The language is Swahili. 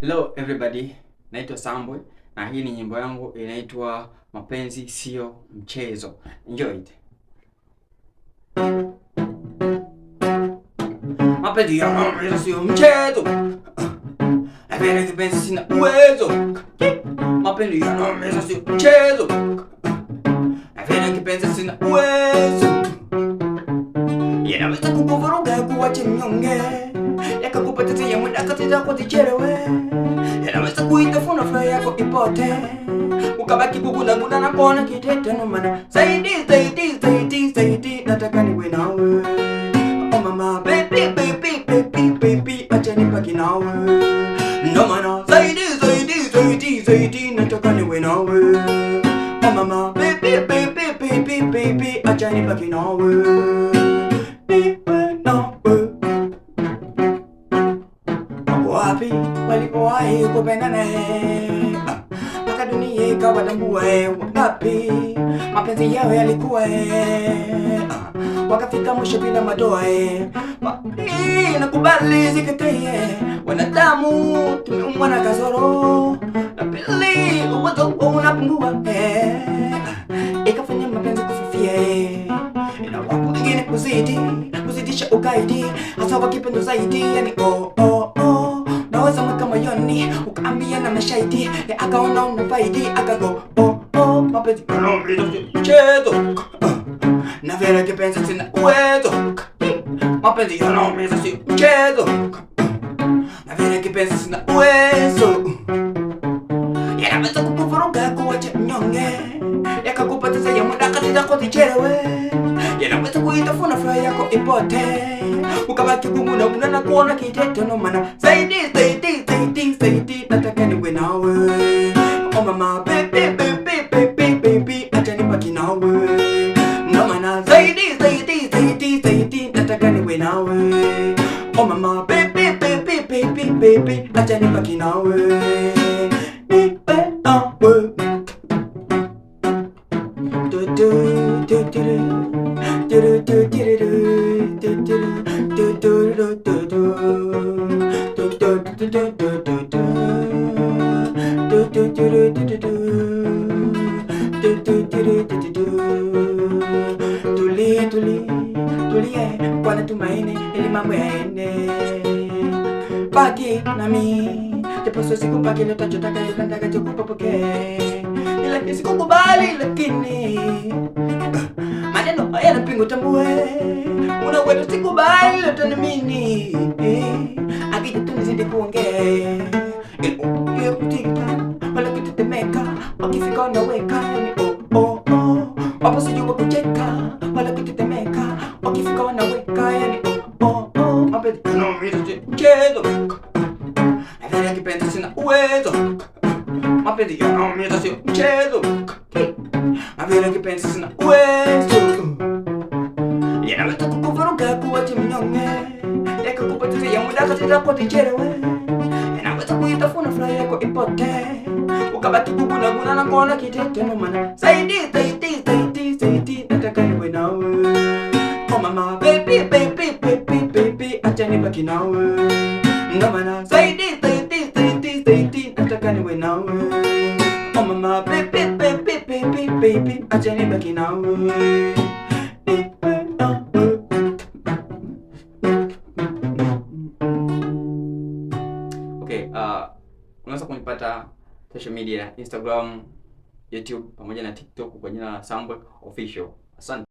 Hello everybody, naitwa Sambwe na hii ni nyimbo yangu inaitwa Mapenzi Sio Mchezo. Enjoy it. Mapenzi yangu sio mchezo. Napenda kipenzi sina uwezo. Mapenzi yangu sio mchezo. Napenda kipenzi sina uwezo. Yanaweza kukuvuruga kuwache mnyonge. Yakakupotezea muda katika kujichelewe. Yanaweza kuitafuna furaha yako ipote. Ukabaki kuguna na kuona kitete no maana. Zaidi nataka niwe nawe. Oh mama baby acha nibaki nawe. No maana zaidi nataka niwe nawe. Oh mama baby acha nibaki nawe. Wapi walipowahi kupendana mpaka dunia ikawatambua wangapi mapenzi yao yalikuwa wakafika mwisho bila madoa nakubali zikataye wanadamu tumeumbwa na kasoro na pili uwezo unapungua ikafanya mapenzi kufifia na wapo wengine kuzidisha ukaidi hasa wakipenda zaidi yani naweza mweka moyoni ukaambia na mashahidi akaona unafaidi akago mapenzi mchezo na vile kipenzi sina uwezo mapenzi yanaumiza si mchezo na vile kipenzi sina uwezo yanaweza kukuvuruga kuwache mnyonge yakakupoteza ya muda katika kujichelewe yanaweza kuitafuna furaha yako ipote ukabaki kuguna na kuona kitete no maana zaidi nataka niwe nawe. Oh mama baby acha nibaki nawe. No maana zaidi nataka niwe nawe. Oh mama baby acha nibaki nawe. Tulie kwa natumaini ili mambo yaende. Baki nami japo siwezi kupaki ile utachotaka ila nitakachokupa pokee. Ila nisikukubali lakini maneno haya yanapinga utambue. Unaweza sikubali ile utanimini. Akija tu nizidi kuongea. Wala kutetemeka wakifika wanaweka wapo sijui kucheka wala kutetemeka wakifika wanaweka yani mapenzi yanaumiza si mchezo na vile kipenzi sina uwezo mapenzi yanaumiza si mchezo na vile kipenzi sina uwezo yanaweza kukuvuruga kuwache mnyonge yakakupoteza ya muda katika kujichelewe yanaweza kuitafuna furaha yako ipote ukabaki kuguna na kuona kitete no maana zaidi nataka niwe nawe. Oh mama baby acha nibaki nawe. No maana zaidi nataka niwe nawe. Oh mama baby acha nibaki nawe. Okay, unaweza kunipata social media, Instagram, YouTube pamoja na TikTok kwa jina la Sambwe Official. Asante.